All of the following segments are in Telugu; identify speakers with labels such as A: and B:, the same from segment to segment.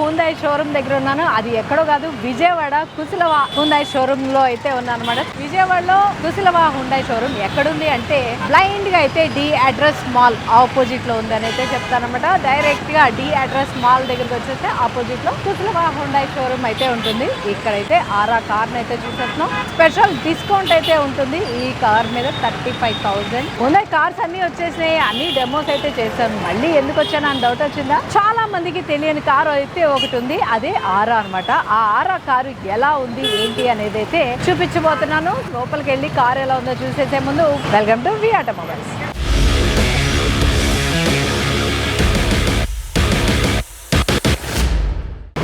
A: హుందాయ్ షోరూమ్ దగ్గర ఉన్నాను. అది ఎక్కడో కాదు, విజయవాడ కుశలవ హుందాయ్ షోరూమ్ లో అయితే ఉన్నాను అనమాట. విజయవాడలో కుశలవ హుందాయ్ షోరూమ్ ఎక్కడుంది అంటే బ్లైండ్ గా అయితే డి అడ్రస్ మాల్ ఆపోజిట్ లో ఉందని అయితే చెప్తానమాట. డైరెక్ట్ గా డి అడ్రస్ మాల్ దగ్గరకు వచ్చేస్తే ఆపోజిట్ లో కుశలవ హుందాయ్ షోరూమ్ అయితే ఉంటుంది. ఇక్కడైతే ఆరా కార్ అయితే చూసేస్తున్నాం. స్పెషల్ డిస్కౌంట్ అయితే ఉంటుంది ఈ కార్ మీద 35,000. హుందాయ్ కార్స్ అన్ని వచ్చేసినాయి, అన్ని డెమోస్ అయితే చేశాను. మళ్ళీ ఎందుకు వచ్చాను అని డౌట్ వచ్చిందా? చాలా మందికి తెలియని కారు అయితే ఒకటి ఉంది, అదే ఆరా అనమాట. ఆ ఆరా కారు ఎలా ఉంది ఏంటి అనేది అయితే చూపించబోతున్నాను. లోపలికి వెళ్ళి కారు ఎలా ఉందో చూసేసే ముందు welcome to V automobiles.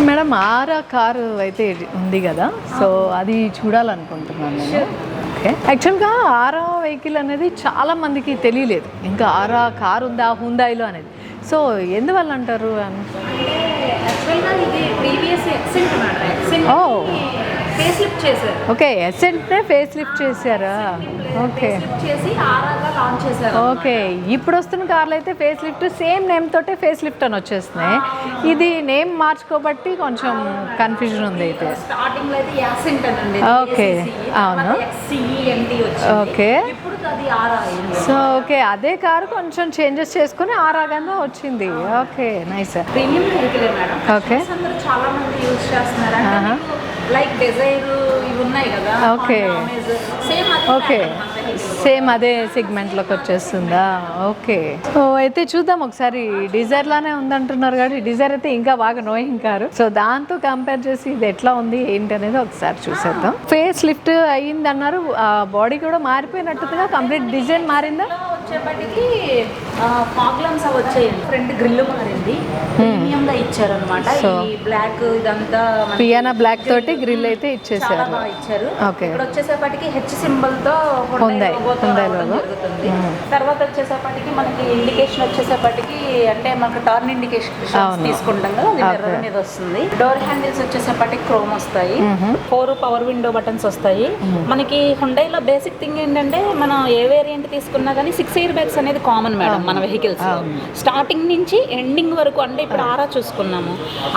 A: Madam, Aura car అయితే ఉంది కదా, సో అది చూడాలనుకుంటున్నాను నేను. ఓకే, యాక్చువల్గా ఆరా వెహికల్ అనేది చాలా మందికి తెలియలేదు, ఇంకా ఆరా కారు ఉందా హుందాయ్లో అనేది. సో ఎందువల్ల అంటారు అని? ఓకే, ఎసెంట్నే ఫేస్ లిఫ్ట్ చేశారా? ఓకే ఓకే, ఇప్పుడు వస్తున్న కార్లు అయితే ఫేస్ లిఫ్ట్ సేమ్ నేమ్ తోటే ఫేస్ లిఫ్ట్ అని వచ్చేస్తున్నాయి. ఇది నేమ్ మార్చుకోబట్టి కొంచెం కన్ఫ్యూజన్ ఉంది అయితే. ఓకే, అవును. ఓకే, సో ఓకే, అదే కారు కొంచెం చేంజెస్ చేసుకుని ఆరాగానే వచ్చింది. Okay, nice.
B: Premium vehicle madam.
A: Okay,
B: చాలా మంది యూజ్ చేస్తున్నారు. లైక్ డిజైర్ ఇవి ఉన్నాయి కదా.
A: ఓకే ఓకే, సేమ్ అదే సెగ్మెంట్లోకి వచ్చేస్తుందా? ఓకే, సో అయితే చూద్దాం ఒకసారి. డిజైర్ లానే ఉందంటున్నారు కాబట్టి డిజైర్ అయితే ఇంకా బాగా నోయింగ్ కారు. సో దాంతో కంపేర్ చేసి ఇది ఎట్లా ఉంది ఏంటి అనేది ఒకసారి చూసేద్దాం. ఫేస్ లిఫ్ట్ అయ్యింది అన్నారు, బాడీ కూడా మారిపోయినట్టుగా కంప్లీట్ డిజైన్ మారిందా?
B: వచ్చేపటికి ఫాగ్ ల్యాంప్స్ వచ్చాయండి, ఫ్రంట్ గ్రిల్ మారింది, ప్రీమియం గా ఇచ్చారు అనమాట. ఈ బ్లాక్ ఇదంతా
A: పియానా బ్లాక్ తోటి గ్రిల్ అయితే ఇచ్చేసారు.
B: ఇచ్చారు.
A: ఓకే,
B: ఇక్కడ వచ్చేసేపటికి హెచ్ సింబల్ తో జరుగుతుంది. తర్వాత వచ్చేసేపటికి మనకి ఇండికేషన్ వచ్చేసేపటికి అంటే మనకి టర్న్ ఇండికేషన్ తీసుకుంటాం కదా, అది మిర్రర్ మీద వస్తుంది. డోర్ హ్యాండిల్స్ వచ్చేసేపటికి క్రోమ్ వస్తాయి. 4 పవర్ విండో బటన్స్ వస్తాయి. మనకి హుండైలో బేసిక్ థింగ్ ఏంటంటే మనం ఏ వేరియంట్ తీసుకున్నా కానీ 6 ఎయిర్ బ్యాగ్స్ అనేది కామన్ మేడం మన వెహికల్స్. స్టార్టింగ్ నుంచి ఎండింగ్ వరకు, అంటే ఇప్పుడు ఆరా చూసుకున్నాము,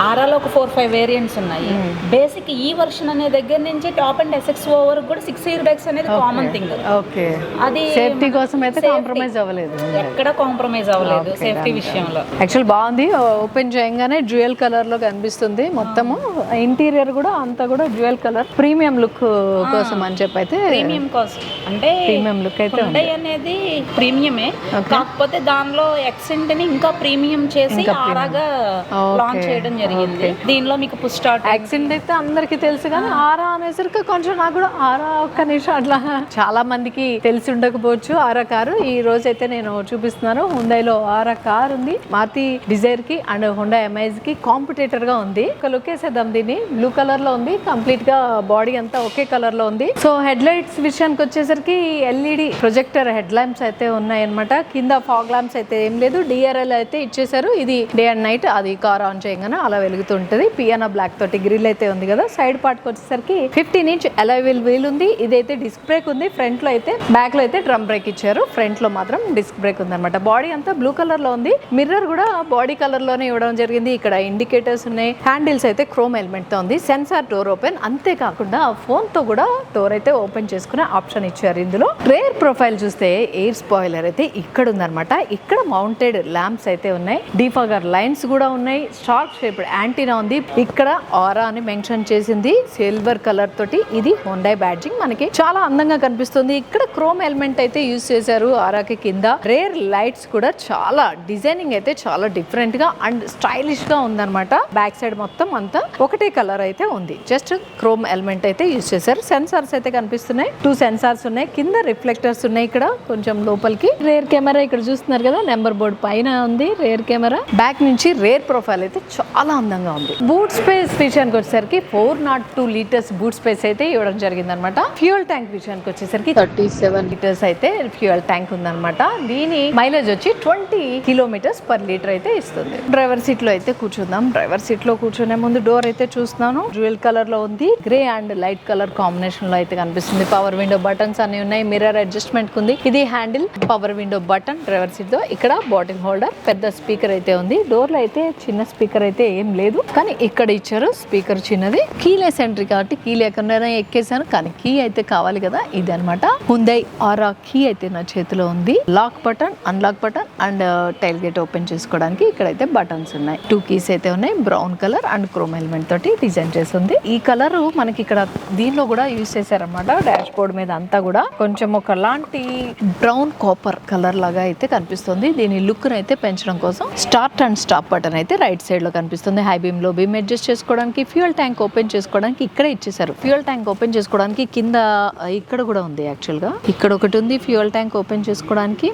B: ఆరాలో ఒక 4-5 వేరియంట్స్ ఉన్నాయి. బేసిక్ ఈ వర్షన్ అనే దగ్గర నుంచి టాప్ అండ్ SXO వరకు కూడా 6 ఎయిర్ బ్యాగ్స్ అనేది కామన్ థింగ్.
A: ఓకే, అది సేఫ్టీ కోసం అయితే కాంప్రమైజ్ అవ్వలేదు,
B: ఎక్కడ కాంప్రమైజ్ అవ్వలేదు సేఫ్టీ విషయంలో.
A: యాక్చువల్ బాగుంది. ఓపెన్ చేయగానే డ్యూయల్ కలర్ లో కనిపిస్తుంది మొత్తము. ఇంటీరియర్ కూడా అంతా కూడా డ్యూయల్ కలర్, ప్రీమియం లుక్ కోసం అని చెప్పి అయితే.
B: ప్రీమియం కోసం అంటే
A: ప్రీమియం లుక్ అయితే
B: అనేది ప్రీమియమే, కాకపోతే దానిలో ఎక్సెంట్ ని ఇంకా ప్రీమియం చేసి ఆరాగా లాంచ్ చేయడం జరిగింది. దీనిలో మీకు పుష్ స్టార్ట్.
A: యాక్సెంట్ అయితే అందరికి తెలుసు కానీ ఆరా అనేసరికి కొంచెం నాకు కూడా ఆరా ఒక్క నిమిషం అట్లా చాలా మందికి తెలిసి ఉండకపోవచ్చు ఆరా కారు. ఈ రోజు అయితే నేను చూపిస్తున్నాను. హుండైలో ఆరా కార్ ఉంది, మారుతి డిజైర్ కి అండ్ హుండా అమైజ్ కి కాంపిటేటర్ గా ఉంది. ఒక లుక్ వేసేద్దాం. దీన్ని బ్లూ కలర్ లో ఉంది, కంప్లీట్ గా బాడీ అంతా ఒకే కలర్ లో ఉంది. సో హెడ్ లైట్స్ విషయానికి వచ్చేసరికి LED ప్రొజెక్టర్ హెడ్ ల్యాంప్స్ అయితే ఉన్నాయన్నమాట. కింద ఫాగ్ ల్యాంప్స్ అయితే ఏం లేదు, DRL అయితే ఇచ్చేసారు. ఇది డే అండ్ నైట్, అది కార్ ఆన్ చేయగానే అలా వెలుగుతుంటది. పియానో బ్లాక్ తోటి గ్రిల్ అయితే ఉంది కదా. సైడ్ పార్ట్ కి వచ్చేసరికి 15 ఇంచ్ అలాయ్ వీల్ ఉంది. ఇదైతే డిస్క్ బ్రేక్ ఉంది. ఫ్రంట్ లో అయితే, బ్యాక్ లో అయితే డ్రమ్ బ్రేక్ ఇచ్చారు. ఫ్రంట్ లో మాత్రం డిస్క్ బ్రేక్ ఉంది అనమాట. బాడీ అంతా బ్లూ కలర్ లో ఉంది. మిర్రర్ కూడా బాడీ కలర్ లోనే ఇవ్వడం జరిగింది. ఇక్కడ ఇండికేటర్స్ ఉన్నాయి. హ్యాండిల్స్ అయితే క్రోమ్ ఎలిమెంట్ తో ఉంది. సెన్సార్ డోర్ ఓపెన్, అంతేకాకుండా ఫోన్ తో కూడా డోర్ అయితే ఓపెన్ చేసుకునే ఆప్షన్ ఇచ్చారు. ఇందులో రేర్ ప్రొఫైల్ చూస్తే ఎయిర్ స్పాయిలర్ అయితే ఇక్కడ ఉందన్నమాట. ఇక్కడ మౌంటెడ్ ల్యాంప్స్ అయితే ఉన్నాయి. డీఫాగర్ లైన్స్ కూడా ఉన్నాయి. స్టార్ షేప్డ్ యాంటీనా ఉంది. ఇక్కడ ఆరా అని మెన్షన్ చేసింది సిల్వర్ కలర్ తోటి. ఇది హుండై బ్యాడ్జింగ్ మనకి చాలా అందంగా కనిపిస్తుంది. ఇక్కడ క్రోమ్ ఎలిమెంట్ అయితే యూజ్ చేశారు ఆరాకి కింద. రేర్ లైట్స్ కూడా చాలా డిజైనింగ్ అయితే చాలా డిఫరెంట్ గా అండ్ స్టైలిష్ గా ఉందన్నమాట. బ్యాక్ సైడ్ మొత్తం అంతా ఒకటే కలర్ అయితే ఉంది. జస్ట్ క్రోమ్ ఎలిమెంట్ అయితే యూజ్ చేశారు. సెన్సార్స్ అయితే కనిపిస్తున్నాయి. 2 సెన్సార్స్ ఉన్నాయి. కింద రిఫ్లెక్టర్స్ ఉన్నాయి. ఇక్కడ కొంచెం లోపలికి రేర్ కెమెరా ఇక్కడ చూస్తున్నారు కదా, నెంబర్ బోర్డ్ పైన ఉంది రేర్ కెమెరా. బ్యాక్ నుంచి రేర్ ప్రొఫైల్ అయితే చాలా అందంగా ఉంది. బూట్ స్పేస్ విషయానికి వచ్చేసరికి 402 లీటర్స్ బూట్ స్పేస్ అయితే ఇవ్వడం జరిగింది అనమాట. ఫ్యూయల్ ట్యాంక్ విషయానికి వచ్చేసరికి 37 లీటర్స్ అయితే ఫ్యూయల్ ట్యాంక్ ఉందన్నమాట. దీని మైలేజ్ వచ్చి 20 కిలోమీటర్స్ పర్ లీటర్ అయితే ఇస్తుంది. డ్రైవర్ సీట్ లో అయితే కూర్చుందాం. డ్రైవర్ సీట్ లో కూర్చునే ముందు డోర్ అయితే చూస్తున్నాను, డ్యూయల్ కలర్ లో ఉంది. Grey and light colour combination లో అయితే కనిపిస్తుంది. పవర్ విండో బటన్స్ అన్ని ఉన్నాయి. మిర్రర్ అడ్జస్ట్మెంట్ ఉంది. ఇది handle, power window button driver seat తో. ఇక్కడ బాటిల్ హోల్డర్, పెద్ద స్పీకర్ అయితే ఉంది. ఉంది. డోర్ లో అయితే చిన్న స్పీకర్ అయితే ఏం లేదు, కానీ ఇక్కడ ఇచ్చారు స్పీకర్ చిన్నది. కీలెస్ ఎంట్రీ కాబట్టి కీ లేకుండా ఎక్కేసాను, కానీ కీ అయితే కావాలి కదా. ఇది అనమాట Hyundai Aura కీ అయితే నా చేతిలో ఉంది. Lock button, unlock button and tailgate open చేసుకోవడానికి ఇక్కడైతే బటన్స్ ఉన్నాయి. 2 కీస్ అయితే ఉన్నాయి. Brown colour and chrome element తోటి డిజైన్ చేసి ఉంది. ఈ కలర్ మనకి ఇక్కడ దీనిలో కూడా యూజ్ చేశారన్నమాట. డాష్ బోర్డ్ మీద అంతా కూడా కొంచెం ఒకలాంటి బ్రౌన్ కాపర్ కలర్ లాగా అయితే కనిపిస్తుంది. దీని లుక్ అయితే పెంచడం కోసం స్టార్ట్ అండ్ స్టాప్ బటన్ అయితే రైట్ సైడ్ లో కనిపిస్తుంది. హై బీమ్ లో బీమ్ అడ్జస్ట్ చేసుకోవడానికి, ఫ్యూయల్ ట్యాంక్ ఓపెన్ చేసుకోవడానికి ఇక్కడే ఇచ్చేసారు. ఫ్యూయల్ ట్యాంక్ ఓపెన్ చేసుకోవడానికి కింద ఇక్కడ కూడా ఉంది. యాక్చువల్ గా ఇక్కడ ఒకటి ఉంది ఫ్యూయల్ ట్యాంక్ ఓపెన్ చేసుకోవడానికి.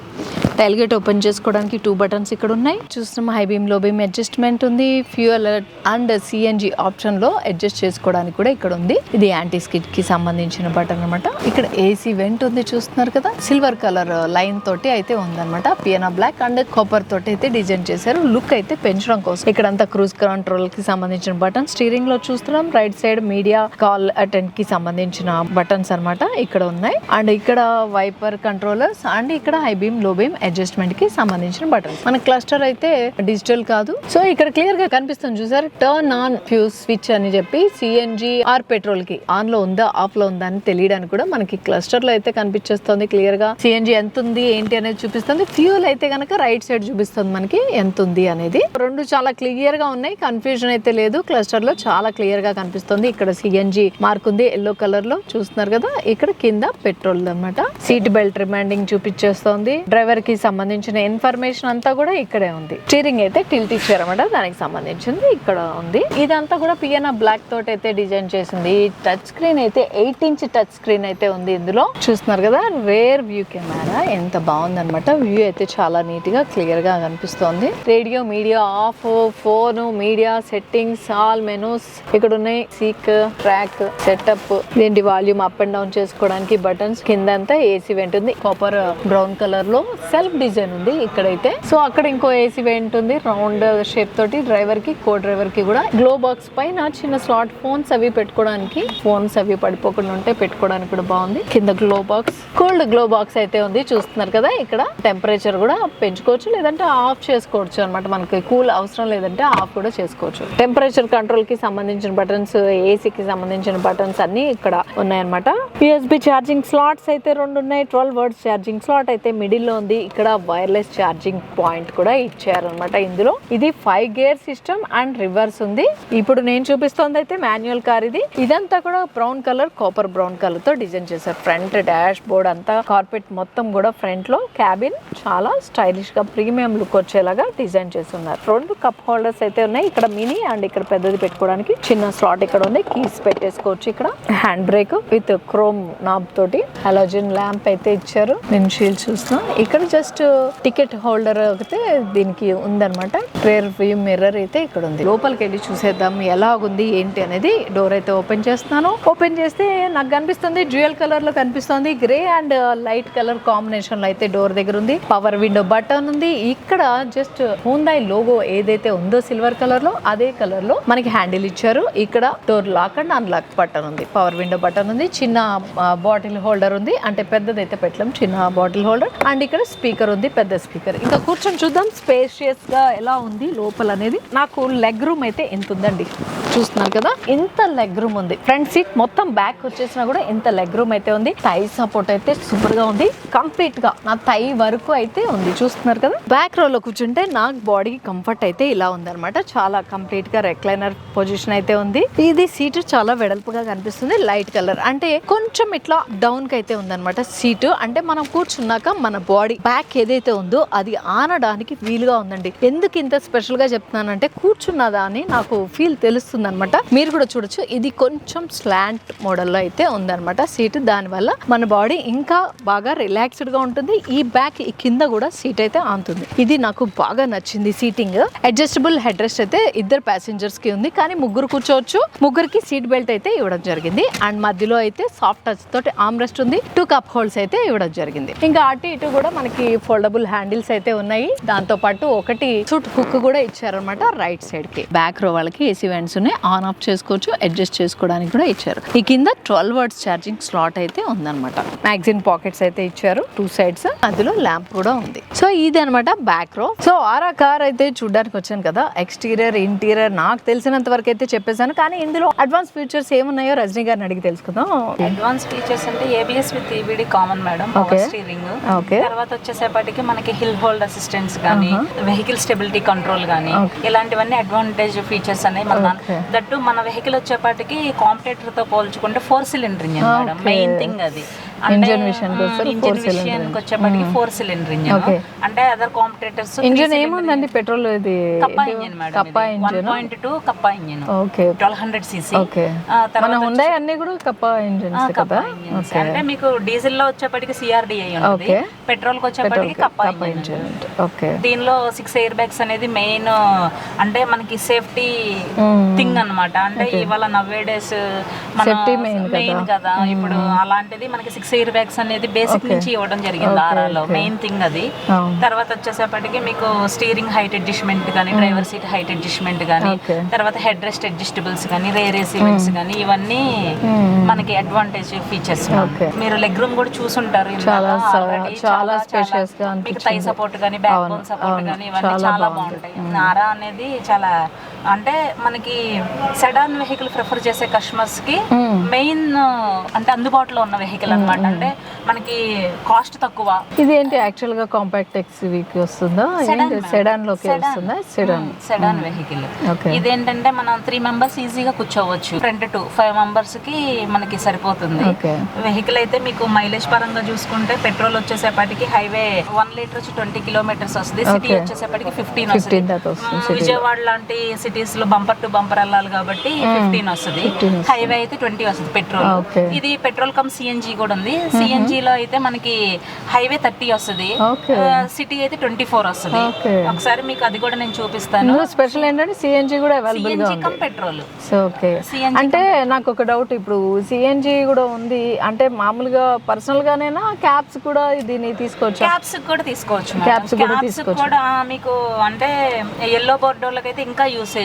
A: టైల్ గేట్ ఓపెన్ చేసుకోవడానికి 2 బటన్స్ ఇక్కడ ఉన్నాయి. చూస్తున్నాం హై బీమ్ లో బీమ్ అడ్జస్ట్మెంట్ ఉంది. ఫ్యూయల్ అండ్ సిఎన్జి ఆప్షన్ లో అడ్జస్ట్ చేసుకోవడానికి కూడా ఇక్కడ ఉంది. ఇది యాంటీ స్కిడ్ కి సంబంధించిన బటన్ అనమాట. ఇక్కడ ఏసీ వెంట్ ఉంది, చూస్తున్నారు కదా. సిల్వర్ కలర్ లైన్ తోటి అయితే ఉందన్నమాట. పియానో బ్లాక్ అండ్ కాపర్ తోటి అయితే డిజైన్ చేశారు. లుక్ అయితే పెంచడం కోసం ఇక్కడంతా క్రూజ్ కంట్రోల్ కి సంబంధించిన బటన్. స్టీరింగ్ లో చూస్తున్నాం right side media call attend కి సంబంధించిన బటన్స్ అన్నమాట ఇక్కడ ఉన్నాయి. అండ్ ఇక్కడ వైపర్ కంట్రోలర్స్ అండ్ ఇక్కడ హై బీమ్ లో బీమ్ అడ్జస్ట్మెంట్ కి సంబంధించిన బటన్స్. మన క్లస్టర్ అయితే డిజిటల్ కాదు. సో ఇక్కడ క్లియర్ గా కనిపిస్తుంది చూసారు, టర్న్ ఆన్ ఫ్యూజ్ స్విచ్ అని చెప్పి సిఎన్జి ఆర్ పెట్రోల్ కి ఆన్ లో ఉందా ఆఫ్ లో ఉందా అని తెలియడానికి కూడా మనకి క్లస్టర్ లో అయితే కనిపించేస్తుంది క్లియర్ గా. సిఎన్జి ఎంత ఉంది ఏంటి అనేది చూపిస్తుంది. ఫ్యూల్ అయితే కనుక రైట్ సైడ్ చూపిస్తుంది మనకి ఎంత ఉంది అనేది. రెండు చాలా క్లియర్ గా ఉన్నాయి, కన్ఫ్యూజన్ అయితే లేదు. క్లస్టర్ లో చాలా క్లియర్ గా కనిపిస్తుంది. ఇక్కడ సిఎన్జి మార్క్ ఉంది ఎల్లో కలర్ లో, చూస్తున్నారు కదా. ఇక్కడ కింద పెట్రోల్ అన్నమాట. సీట్ బెల్ట్ రిమైండింగ్ చూపించేస్తుంది. డ్రైవర్ కి సంబంధించిన ఇన్ఫర్మేషన్ అంతా కూడా ఇక్కడే ఉంది. స్టీరింగ్ అయితే టిల్ట్ ఇచ్చారన్నమాట, దానికి సంబంధించింది ఇక్కడ ఉంది. ఇదంతా కూడా పియానో బ్లాక్ తోటి అయితే డిజైన్ చేసింది. టచ్ స్క్రీన్ అయితే 8 ఇంచ్ టచ్ స్క్రీన్ అయితే ఉంది ఇందులో, చూస్తున్నారు కదా. రేర్ వ్యూ కెమెరా ఎంత బాగుందన్నమాట. వ్యూ అయితే చాలా నీట్ గా క్లియర్ గా కనిపిస్తోంది. Radio media off, phone media settings, all menus ఇక్కడ ఉన్నాయి. సీక్ ట్రాక్ సెటప్, దీంటి వాల్యూమ్ అప్ అండ్ డౌన్ చేసుకోవడానికి బటన్స్. కింద అంతా ఏసీ వెంట్ ఉంది కాపర్ బ్రౌన్ కలర్ లో. సెల్ఫ్ డిజైన్ ఉంది ఇక్కడైతే. సో అక్కడ ఇంకో ఏసీ వెంట్ ఉంది రౌండ్ షేప్ తోటి. డ్రైవర్ కి కో డ్రైవర్ కి కూడా గ్లో బాక్స్ పైన చిన్న స్లాట్ ఫోన్స్ అవి పెట్టుకోవడానికి, ఫోన్స్ అవి పడిపోకుండా ఉంటే పెట్టుకోవడానికి కూడా బాగుంది. కింద glow box, cold glow box అయితే ఉంది, చూస్తున్నారు కదా. ఇక్కడ టెంపరేచర్ కూడా పెంచుకోవచ్చు లేదంటే ఆఫ్ చేసుకోవచ్చు అనమాట. మనకి కూల్ అవసరం లేదంటే ఆఫ్ కూడా చేసుకోవచ్చు. టెంపరేచర్ కంట్రోల్ కి సంబంధించిన బటన్స్, ఏసీకి సంబంధించిన బటన్స్ అన్ని ఇక్కడ ఉన్నాయన్నమాట. యూఎస్బి ఛార్జింగ్ స్లాట్స్ అయితే 2 ఉన్నాయి. 12 వర్డ్స్ ఛార్జింగ్ స్లాట్ అయితే మిడిల్ లో ఉంది. ఇక్కడ వైర్లెస్ ఛార్జింగ్ పాయింట్ కూడా ఇచ్చారనమాట ఇందులో. ఇది 5 గేర్ సిస్టమ్ అండ్ రివర్స్ ఉంది. ఇప్పుడు నేను చూపిస్తోంది అయితే మాన్యువల్ కార్ ఇది. ఇదంతా కూడా brown colour, copper brown colour తో డిజైన్ చేశారు. ఫ్రంట్ డాష్ బోర్డ్ అంతా కార్పెట్ మొత్తం కూడా ఫ్రంట్ లో. క్యాబిన్ చాలా స్టైలిష్ గా ప్రీమియం లుక్ వచ్చేలాగా డిజైన్ చేసి ఉన్నారు. 2 కప్ హోల్డర్స్ అయితే ఉన్నాయి. ఇక్కడ మినీ అండ్ ఇక్కడ పెద్దది పెట్టుకోవడానికి చిన్న స్లాట్ ఇక్కడ ఉంది. కీస్ పెట్టేసుకోవచ్చు. ఇక్కడ hand brake with chrome knob తోటి. హాలోజన్ ల్యాంప్ అయితే ఇచ్చారు. విండ్షీల్డ్ చూస్తున్నా. ఇక్కడ జస్ట్ టికెట్ హోల్డర్ అయితే దీనికి ఉందన్నమాట. రేర్ వ్యూ మిర్రర్ అయితే ఇక్కడ ఉంది. లోపలికి వెళ్ళి చూసేద్దాం ఎలా ఉంది ఏంటి అనేది. డోర్ అయితే ఓపెన్ చేస్తున్నాను. ఓపెన్ చేస్తే నాకు కనిపిస్తుంది డ్యూయల్ కలర్ లో కనిపిస్తుంది. Grey and light colour combination లో అయితే డోర్ దగ్గర ఉంది. పవర్ విండో బటన్ ఉంది. ఇక్కడ జస్ట్ Hyundai లోగో ఏదైతే ఉందో సిల్వర్ కలర్ లో అదే కలర్ లో మనకి హ్యాండిల్ ఇచ్చారు. ఇక్కడ door lock and unlock button ఉంది. పవర్ విండో బటన్ ఉంది. చిన్న బాటిల్ హోల్డర్ ఉంది, అంటే పెద్దదైతే పెట్టలేం, చిన్న బాటిల్ హోల్డర్. అండ్ ఇక్కడ స్పీకర్ ఉంది, పెద్ద స్పీకర్. ఇంకా కూర్చొని చూద్దాం స్పేషియస్ గా ఎలా ఉంది లోపల అనేది. నాకు లెగ్ రూమ్ అయితే ఎంత ఉందండి, చూస్తున్నారు కదా. ఇంత లెగ్ రూమ్ ఉంది. ఫ్రంట్ సీట్ మొత్తం బ్యాక్ వచ్చేసినా కూడా ఇంత లెగ్ రూమ్ అయితే ఉంది. టై సపోర్ట్ అయితే సూపర్ గా ఉంది. కంప్లీట్ గా నా టై వరకు అయితే ఉంది, చూస్తున్నారు కదా. బ్యాక్ రో లో కూర్చుంటే నాకు బాడీ కంఫర్ట్ అయితే ఇలా ఉంది అనమాట. చాలా కంప్లీట్ గా రెక్లైనర్ పొజిషన్ అయితే ఉంది. ఇది సీట్ చాలా వెడల్పుగా కనిపిస్తుంది. లైట్ కలర్ అంటే కొంచెం ఇట్లా డౌన్ కి అయితే ఉందన్నమాట సీటు. అంటే మనం కూర్చున్నాక మన బాడీ బ్యాక్ ఏదైతే ఉందో అది ఆనడానికి వీలుగా ఉందండి. ఎందుకు ఇంత స్పెషల్ గా చెప్తున్నానంటే కూర్చున్నదా అని నాకు ఫీల్ తెలుస్తుంది అనమాట. మీరు కూడా చూడొచ్చు. ఇది కొంచెం స్లాంట్ మోడల్ లో అయితే ఉందన్నమాట సీట్. దాని వల్ల మన బాడీ ఇంకా బాగా రిలాక్స్డ్ గా ఉంటుంది. ఈ బ్యాక్ ఈ కింద కూడా సీట్ అయితే ఆనుతుంది. ఇది నాకు బాగా నచ్చింది సీటింగ్. అడ్జస్టబుల్ హెడ్ రెస్ట్ అయితే 2 ప్యాసింజర్స్ కి ఉంది, కానీ 3 కూర్చోవచ్చు. 3కి సీట్ బెల్ట్ అయితే ఇవ్వడం జరిగింది. అండ్ మధ్యలో అయితే సాఫ్ట్ టచ్ తోటి ఆర్మ్ రెస్ట్ ఉంది. 2 కప్ హోల్డ్స్ అయితే ఇవ్వడం జరిగింది. ఇంకా అటు ఇటు కూడా మనకి ఫోల్డబుల్ హ్యాండిల్స్ అయితే ఉన్నాయి. దాంతో పాటు ఒకటి సూట్ హుక్ కూడా ఇచ్చారనమాట రైట్ సైడ్ కి. బ్యాక్ రో వాళ్ళకి ఏసీ వెంట్స్ ఉన్నాయి, ఆన్ ఆఫ్ చేసుకోవచ్చు, అడ్జస్ట్ చేసుకోవడానికి కూడా ఇచ్చారు. ఈ కింద 12 వర్డ్స్ ఛార్జింగ్ స్లాట్ అయితే ఉందన్నమాట. మ్యాగజైన్ పాకెట్స్ అయితే ఇచ్చారు 2 సైడ్స్. అందులో ల్యాంప్ కూడా ఉంది. సో ఇది అనమాట బ్యాక్ రో. సో ఆరా కార్ అయితే చూడడానికి వచ్చాను కదా, ఎక్స్టీరియర్ ఇంటీరియర్ నాకు తెలిసినంత వరకు అయితే చెప్పేశాను. కానీ ఇందులో అడ్వాన్స్ ఫీచర్స్ ఏమున్నాయో రజనీ గారిని అడిగి తెలుసుకుందాం.
B: అడ్వాన్స్ ఫీచర్స్ అంటే ABS with EBD common madam, power steering. తర్వాత వచ్చేసేపటికి మనకి హిల్ హోల్డ్ అసిస్టెంట్స్ కానీ, వెహికల్ స్టెబిలిటీ కంట్రోల్ కానీ, ఇలాంటివన్నీ అడ్వాంటేజ్ ఫీచర్స్ అనేవి మన దట్టు మన వెహికల్ వచ్చేపాటికి కాంపిటేటర్ తో పోల్చుకుంటే 4 cylinder engine madam. Main thing అది.
A: ఇంజన్ విషయానికి
B: వచ్చేప్పటికి 4 సిలిండర్ ఇంజిన్. అంటే అదర్ కాంపిటేటర్స్
A: ఇంజన్ ఏముందండి, పెట్రోల్ ఇది
B: Kappa engine madam,
A: Kappa engine
B: 1.2 Kappa engine.
A: Okay,
B: 1200 cc.
A: Okay, మన హుండై అన్ని కూడా కప్పా ఇంజిన్స్ కదా.
B: అంటే మీకు డీజిల్ లో వచ్చేప్పటికి CRDI ఉంటుంది, పెట్రోల్ కి వచ్చేప్పటికి కప్పా ఇంజిన్.
A: ఓకే,
B: దీనిలో 6 ఎయిర్ బ్యాగ్స్ అనేది మెయిన్, అంటే మనకి సేఫ్టీ థింగ్ అన్నమాట. అంటే ఇవాళ నవ్వే డేస్ మెయిన్ కదా, ఇప్పుడు అలాంటిది మనకి 6 ఎయిర్ బ్యాగ్స్ అనేది బేసిక్ నుంచి ఇవ్వడం జరిగింది ఆరాలో. మెయిన్ థింగ్ అది. తర్వాత వచ్చేసేపటికి మీకు స్టీరింగ్ హైట్ అడ్జస్ట్మెంట్ కానీ, డ్రైవర్ సీట్ హైట్ అడ్జస్ట్మెంట్ కానీ, తర్వాత హెడ్ రెస్ట్ అడ్జస్టబుల్స్ కానీ, రేర్ ఏసీ వెంట్స్ కానీ, ఇవన్నీ మనకి అడ్వాంటేజ్ ఫీచర్స్. మీరు లెగ్ రూమ్ కూడా చూసుంటారు, చాలా స్పేషియస్ గా మీకు థై సపోర్ట్ కానీ, బ్యాక్ బోన్ సపోర్ట్ కానీ, ఇవన్నీ చాలా బాగుంటాయి. ఆరా అనేది చాలా, అంటే మనకి సెడాన్ వెహికల్ ప్రిఫర్ చేసే కస్టమర్స్ కి మెయిన్ అంటే అందుబాటులో ఉన్న వెహికల్ అన్నమాట. అంటే మనకి కాస్ట్ తక్కువ.
A: ఇది ఏంటి యాక్చువల్ గా కాంపాక్ట్ XUV కి వస్తుందా, సెడాన్ లోకి వస్తుందా?
B: Sedan vehicle. ఇదేంటంటే మనం 3 మెంబర్స్ ఈజీగా కూర్చోవచ్చు, ఫ్రంట్ టు 5 మెంబర్స్ కి మనకి సరిపోతుంది వెహికల్. అయితే మీకు మైలేజ్ పరంగా చూసుకుంటే పెట్రోల్ వచ్చేసేపటికి హైవే 1 లీటర్ వచ్చి 20 కిలోమీటర్స్ వస్తుంది, సిటీ వచ్చేసేపటికి 15 వస్తుంది. విజయవాడ లాంటి సిటీస్ లో బంపర్ టు బంపర్ వెళ్ళాలి కాబట్టి 15 వస్తుంది, హైవే అయితే 20 వస్తుంది పెట్రోల్. ఇది పెట్రోల్ కమ్ CNG కూడా ఉంది. CNG లో అయితే మనకి హైవే 30 వస్తుంది, సిటీ అయితే 24 వస్తుంది. ఒకసారి మీకు అది కూడా నేను చూపిస్తాను.
A: స్పెషల్ ఏంటంటే CNG కూడా అవైలబుల్ గా ఉంది,
B: పెట్రోల్.
A: ఓకే, అంటే నాకు ఒక డౌట్, ఇప్పుడు CNG కూడా ఉంది అంటే మామూలుగా పర్సనల్ గానేనా, క్యాబ్స్ కూడా దీన్ని తీసుకోవచ్చు?
B: క్యాబ్స్ కూడా తీసుకోవచ్చు, క్యాబ్స్ కూడా మీకు అంటే ఎల్లో బోర్డోళ్ళకి అయితే ఇంకా యూసేజ్.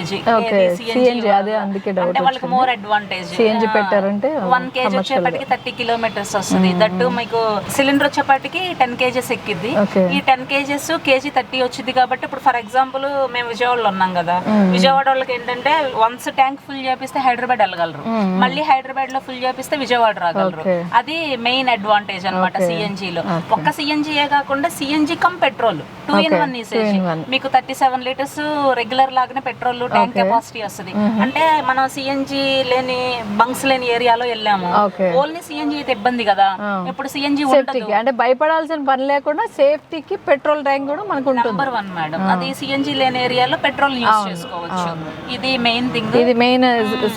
A: CNG అదే అందుకే డౌట్,
B: అంటే వాళ్ళకి మోర్ అడ్వాంటేజ్.
A: CNG పెట్టారంటే
B: 1 kg వచ్చేప్పటికి 30 కిలోమీటర్స్ వస్తుంది. దట్టు మీకు సిలిండర్ వచ్చేప్పటికి 10 kgs ఎక్కిద్ది. ఈ 10 kgs కేజీ 30 వచ్చింది కాబట్టి ఇప్పుడు ఫర్ ఎగ్జాంపుల్ మేము విజయవాడలో ఉన్నాం కదా, విజయవాడ వాళ్ళకి ఏంటంటే వన్స్ ట్యాంక్ ఫుల్ చేపిస్తే హైదరాబాద్ వెళ్ళగలరు, మళ్ళీ హైదరాబాద్ లో ఫుల్ చేపిస్తే విజయవాడ రాగలరు. అది మెయిన్ అడ్వాంటేజ్ అనమాట CNG లో. ఒక్క CNG కాకుండా CNG come petrol 2 in 1 usage. మీకు 37 లీటర్స్ రెగ్యులర్ లాగానే పెట్రోల్ ట్యాంక్ కెపాసిటీ వస్తుంది. అంటే మనం CNG లేని బంక్స్ లేని ఏరియాలో వెళ్ళాము, ఓన్లీ CNG అయితే ఇబ్బంది కదా. ఇప్పుడు CNG ఉండదు,
A: అంటే భయపడాల్సిన పని లేకుండా సేఫ్టీకి పెట్రోల్ ట్యాంక్ కూడా మనకు ఉంటుంది.
B: నెంబర్ 1 మేడం, అది CNG లేని ఏరియాలో పెట్రోల్ యూస్ చేసుకోవచ్చు. ఇది మెయిన్ థింగ్,
A: ఇది మెయిన్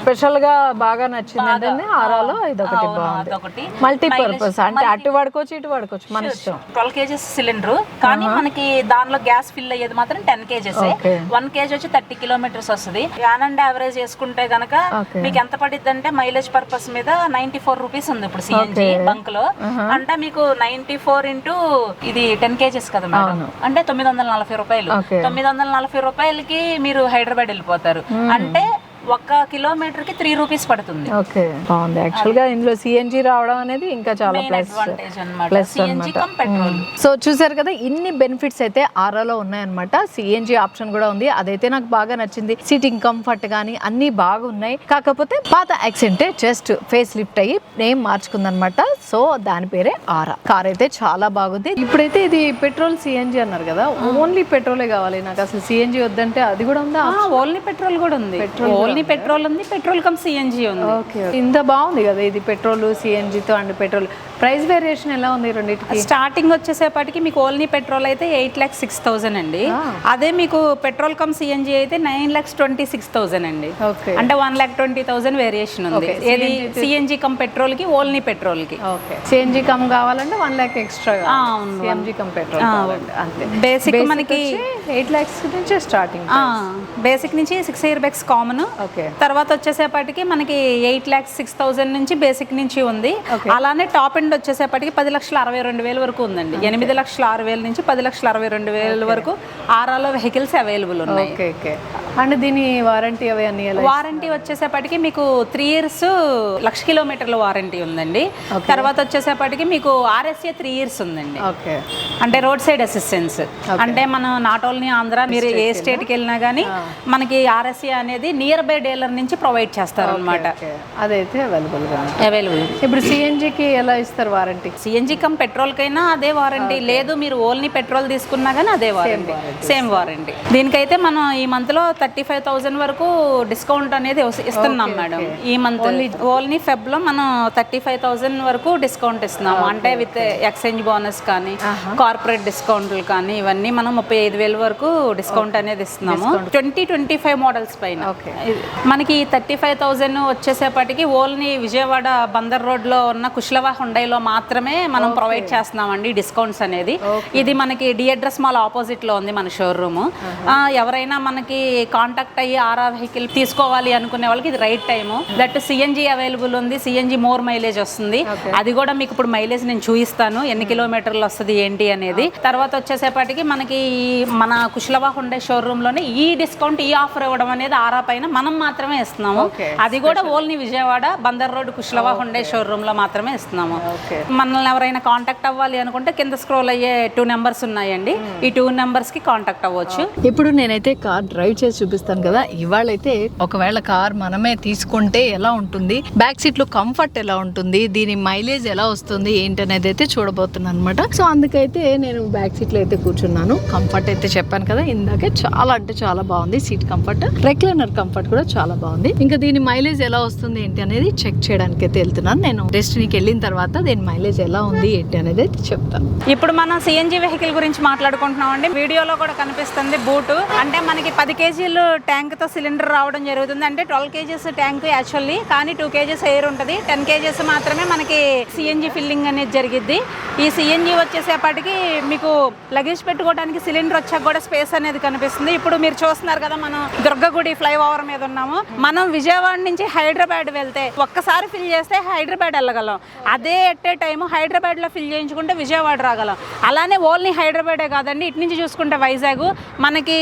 A: స్పెషల్ గా బాగా నచ్చింది ఆరాలో. ఇదొకటి బాగుంది, మల్టీపర్పస్, అంటే అటు వాడుకోవచ్చు ఇటు వాడుకోవచ్చు మన ఇష్టం.
B: 12 kgs సిలిండర్, కానీ మనకి దానిలో గ్యాస్ ఫిల్ అయ్యేది మాత్రం 10 kgs. 1 kg వచ్చి 30 కిలోమీటర్స్ వస్తుంది. యాన్ అండ్ యావరేజ్ చేసుకుంటే గనక మీకు ఎంత పడిద్ది అంటే మైలేజ్ పర్పస్ మీద 94 రూపీస్ ఉంది ఇప్పుడు CNG బంక్ లో. అంటే మీకు 94 ఇంటూ ఇది 10 kgs కదా మేడం, అంటే 940 రూపాయలు. 940 రూపాయలకి మీరు హైదరాబాద్ వెళ్ళిపోతారు. అంటే 1 కిలోమీటర్ కి 3 రూపీస్ పడుతుంది.
A: ఓకే, బాగుంది. యాక్చువల్ గా ఇందులో CNG రావడం అనేది ఇంకా చాలా ప్లస్
B: అన్నమాట.
A: సో చూసారు కదా, ఇన్ని బెనిఫిట్స్ అయితే ఆరాలో ఉన్నాయన్నమాట. CNG ఆప్షన్ కూడా ఉంది, అదైతే నాకు బాగా నచ్చింది. సీటింగ్ కంఫర్ట్ గానీ అన్ని బాగున్నాయి. కాకపోతే పాత యాక్సెంటే జస్ట్ ఫేస్ లిఫ్ట్ అయ్యి నేమ్ మార్చుకుందనమాట. సో దాని పేరే ఆరా. కార్ అయితే చాలా బాగుంది. ఇప్పుడైతే ఇది పెట్రోల్ CNG అన్నారు కదా, ఓన్లీ పెట్రోలే కావాలి నాకు, అసలు CNG వద్దంటే అది కూడా ఉందా?
B: ఓన్లీ పెట్రోల్ కూడా ఉంది, ఓన్లీ పెట్రోల్ ఉంది, పెట్రోల్ కమ్ CNG ఉంది.
A: ఓకే, ఇంత బాగుంది కదా ఇది పెట్రోల్ CNG తో. అండ్ పెట్రోల్ ప్రైస్ వేరియేషన్ ఎలా ఉంది రెండింటికి?
B: స్టార్టింగ్ వచ్చేసేపటికి మీకు ఓన్లీ పెట్రోల్ అయితే 8,06,000 అండి. అదే మీకు పెట్రోల్ కమ్ CNG అయితే 9,26,000 అండి. అంటే 1,20,000 వేరియేషన్ ఉంది. ఏది CNG కమ్ పెట్రోల్ కి, ఓన్లీ పెట్రోల్ కి.
A: CNG కమ్ కావాలంటే 1 lakh extra, CNG come petrol అంతే.
B: బేసిక్ మనకి
A: 8 lakhs నుంచి స్టార్టింగ్,
B: బేసిక్ నుంచి 6 ఎయిర్ బ్యాగ్స్ కామన్. తర్వాత వచ్చేసేపటికి మనకి 8,06,000 నుంచి బేసిక్ నుంచి ఉంది. అలానే టాప్ అండ్ డిస్కౌంట్ వచ్చేసేపటికి 10,62,000 వరకు ఉందండి. 8,06,000 నుంచి 10,62,000 వరకు ఆరాలో వెహికల్స్ అవైలబుల్ ఉన్నాయి.
A: Okay okay. అండ్ దీని వారంటీ అవి అన్ని
B: వారంటీ వచ్చేసేపటికి మీకు 3 years 1,00,000 కిలోమీటర్ల వారంటీ ఉందండి. తర్వాత వచ్చేసేపటికి మీకు RSA 3 years ఉందండి.
A: ఓకే.
B: అంటే రోడ్ సైడ్ అసిస్టెన్స్, అంటే మనం నాట్ ఓన్లీ ఆంధ్ర, మీరు ఏ స్టేట్కి వెళ్ళినా కానీ మనకి RSA అనేది నియర్ బై డీలర్ నుంచి ప్రొవైడ్ చేస్తారు అనమాట.
A: అదైతే అవైలబుల్. ఇప్పుడు సిఎన్జికి ఎలా ఇస్తారు వారంటీ?
B: సిఎన్జి కమ్ పెట్రోల్ కైనా అదే వారంటీ, లేదు మీరు ఓన్లీ పెట్రోల్ తీసుకున్నా కానీ అదే వారంటీ, సేమ్ వారంటీ. దీనికైతే మనం ఈ మంత్ లో 35,000 వరకు డిస్కౌంట్ అనేది ఇస్తున్నాం మేడం. ఈ మంత్ ఓన్లీ ఫెబ్ లో మనం 35,000 వరకు డిస్కౌంట్ ఇస్తున్నాము. అంటే విత్ ఎక్స్చేంజ్ బోనస్ కానీ కార్పొరేట్ డిస్కౌంట్లు కానీ ఇవన్నీ మనం 35,000 వరకు డిస్కౌంట్ అనేది ఇస్తున్నాము. 2025 మోడల్స్ పైన మనకి 35,000 వచ్చేసేపటికి ఓన్లీ విజయవాడ బందర్ రోడ్ లో ఉన్న కుష్లవా హుండైలో మాత్రమే మనం ప్రొవైడ్ చేస్తున్నామండి డిస్కౌంట్స్ అనేది. ఇది మనకి డి అడ్రస్ మాల్ ఆపోజిట్ లో ఉంది మన షోరూమ్. ఎవరైనా మనకి కాంటాక్ట్ అయ్యి ఆరా వెహికల్ తీసుకోవాలి అనుకునే వాళ్ళకి ఇది right time. That CNG available ఉంది, సిఎన్జి మోర్ మైలేజ్ వస్తుంది. అది కూడా మీకు ఇప్పుడు మైలేజ్ నేను చూపిస్తాను, ఎన్ని కిలోమీటర్లు వస్తుంది ఏంటి అనేది. తర్వాత వచ్చేసేపటికి మనకి మన కుష్లవా హుండై షోరూమ్ లోనే ఈ డిస్కౌంట్, ఈ ఆఫర్ ఇవ్వడం అనేది ఆరా పైన మనం మాత్రమే ఇస్తున్నాము. అది కూడా only Vijayawada Bandar road Kusalava Hyundai showroom లో మాత్రమే ఇస్తున్నాము. మనల్ని ఎవరైనా కాంటాక్ట్ అవ్వాలి అనుకుంటే కింద స్క్రోల్ అయ్యే 2 numbers ఉన్నాయండి. ఈ 2 numbers కి కాంటాక్ట్ అవ్వచ్చు.
A: ఇప్పుడు నేనైతే కార్ డ్రైవ్ చేసి చూపిస్తాను కదా. ఇవాళైతే ఒకవేళ కార్ మనమే తీసుకుంటే ఎలా ఉంటుంది, బ్యాక్ సీట్ లో కంఫర్ట్ ఎలా ఉంటుంది, దీని మైలేజ్ ఎలా వస్తుంది ఏంటి అనేది అయితే చూడబోతున్నాను అనమాట. సో అందుకైతే నేను బ్యాక్ సీట్ లో అయితే కూర్చున్నాను. కంఫర్ట్ అయితే చెప్పాను కదా ఇందాకే, చాలా అంటే చాలా బాగుంది సీట్ కంఫర్ట్. రెక్లైనర్ కంఫర్ట్ కూడా చాలా బాగుంది. ఇంకా దీని మైలేజ్ ఎలా వస్తుంది ఏంటి అనేది చెక్ చేయడానికి అయితే వెళ్తున్నాను. నేను డెస్టినీకి వెళ్ళిన తర్వాత దీని మైలేజ్ ఎలా ఉంది ఏంటి అనేది అయితే చెప్తాను.
B: ఇప్పుడు మనం సిఎన్జి వెహికల్ గురించి మాట్లాడుకుంటున్నాం అండి. వీడియోలో కూడా కనిపిస్తుంది బూట్, అంటే మనకి 10 kg ట్యాంక్ తో సిలిండర్ రావడం జరుగుతుంది. అంటే 12 kgs ట్యాంక్ యాక్చువల్లీ, కానీ 2 kgs ఎయిర్ ఉంటుంది. 10 kgs మాత్రమే మనకి సిఎన్జి ఫిల్లింగ్ అనేది జరిగిద్ది. ఈ సిఎన్జి వచ్చేసేపటికి మీకు లగేజ్ పెట్టుకోవడానికి సిలిండర్ వచ్చాక కూడా స్పేస్ అనేది కనిపిస్తుంది. ఇప్పుడు మీరు చూస్తున్నారు కదా, మనం దుర్గగుడి ఫ్లైఓవర్ మీద ఉన్నాము. మనం విజయవాడ నుంచి హైదరాబాద్ వెళ్తే ఒక్కసారి ఫిల్ చేస్తే హైదరాబాద్ వెళ్ళగలం. అదే ఎట్ ఏ టైము హైదరాబాద్ లో ఫిల్ చేయించుకుంటే విజయవాడ రాగలం. అలానే ఓన్లీ హైదరాబాదే కాదండి, ఇటు నుంచి చూసుకుంటే వైజాగ్ మనకి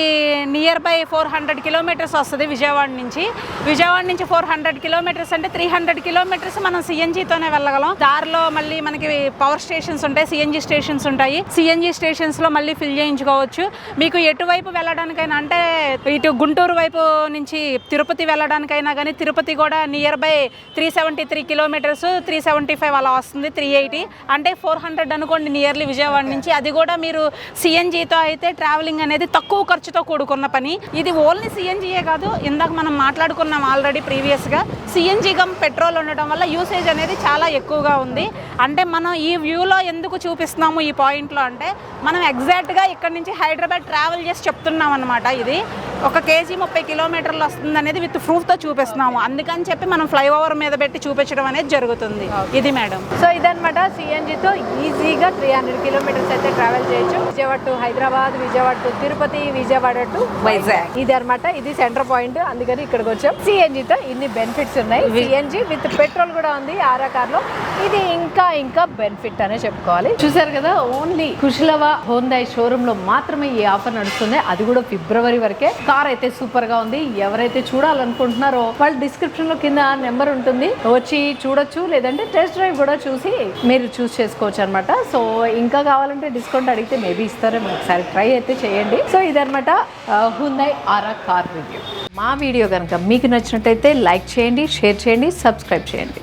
B: నియర్ బై 400 kilometers వస్తుంది విజయవాడ నుంచి. 400 kilometers అంటే 300 kilometers మనం సిఎన్జితోనే వెళ్ళగలం. దారిలో మళ్ళీ మనకి పవర్ స్టేషన్స్ ఉంటాయి, సిఎన్జి స్టేషన్స్ ఉంటాయి. సిఎన్జి స్టేషన్స్ లో మళ్ళీ ఫిల్ చేయించుకోవచ్చు. మీకు ఎటువైపు వెళ్ళడానికైనా, అంటే ఇటు గుంటూరు వైపు నుంచి తిరుపతి వెళ్ళడానికైనా కానీ, తిరుపతి కూడా నియర్ బై 373 kilometers, 375 అలా వస్తుంది, 380 అంటే 400 అనుకోండి నియర్లీ విజయవాడ నుంచి. అది కూడా మీరు సిఎన్జితో అయితే ట్రావెలింగ్ అనేది తక్కువ ఖర్చుతో కూడుకున్న పని. ఇది ఓన్లీ సిఎన్జియే కాదు, ఇందాక మనం మాట్లాడుకున్నాం ఆల్రెడీ ప్రీవియస్గా, సిఎన్జి కమ్ పెట్రోల్ ఉండడం వల్ల యూసేజ్ అనేది చాలా ఎక్కువగా ఉంది. అంటే మనం ఈ వ్యూలో ఎందుకు చూపిస్తున్నాము ఈ పాయింట్లో అంటే, మనం ఎగ్జాక్ట్గా ఇక్కడ నుంచి హైదరాబాద్ ట్రావెల్ చేసి చెప్తున్నాం అనమాట. ఇది 1 kg 30 kilometers వస్తుంది అనేది విత్ ప్రూఫ్తో చూపిస్తున్నాము. అందుకని చెప్పి మనం ఫ్లైఓవర్ మీద పెట్టి చూపించడం అనేది జరుగుతుంది. ఇది మేడం.
A: సో ఇదనమాట, సిఎన్జితో ఈజీగా 300 kilometers అయితే ట్రావెల్ చేయొచ్చు. Vijayawada to Hyderabad, Vijayawada to Tirupati, Vijayawada to Vizag. ఇది అనమాట, ఇది సెంటర్ పాయింట్. అందుకని ఇక్కడికి వచ్చాం. సిఎన్జితో ఇన్ని బెనిఫిట్స్ ఉన్నాయి. సిఎన్జి విత్ పెట్రోల్ కూడా ఉంది ఆరా కార్ లో. ఇది ఇంకా బెనిఫిట్ అనే చెప్పుకోవాలి. చూసారు కదా, ఓన్లీ కుష్లవా హుండై షోరూమ్ లో మాత్రమే ఈ ఆఫర్ నడుస్తుంది. అది కూడా ఫిబ్రవరి వరకే. కార్ అయితే సూపర్ గా ఉంది. ఎవరైతే చూడాలనుకుంటున్నారో వాళ్ళు డిస్క్రిప్షన్ లో కింద నెంబర్ ఉంటుంది, వచ్చి చూడొచ్చు. లేదంటే టెస్ట్ డ్రైవ్ కూడా చూసి మీరు చూస్ చేసుకోవచ్చు అనమాట. సో ఇంకా కావాలంటే డిస్కౌంట్ అడిగితే మేబీ ఇస్తారేమో, ఒకసారి ట్రై అయితే చేయండి. సో ఇదనమాట హుండై ఆరా కార్ రివ్యూ. మా వీడియో కనుక మీకు నచ్చినట్టయితే లైక్ చేయండి, షేర్ చేయండి, సబ్స్క్రైబ్ చేయండి.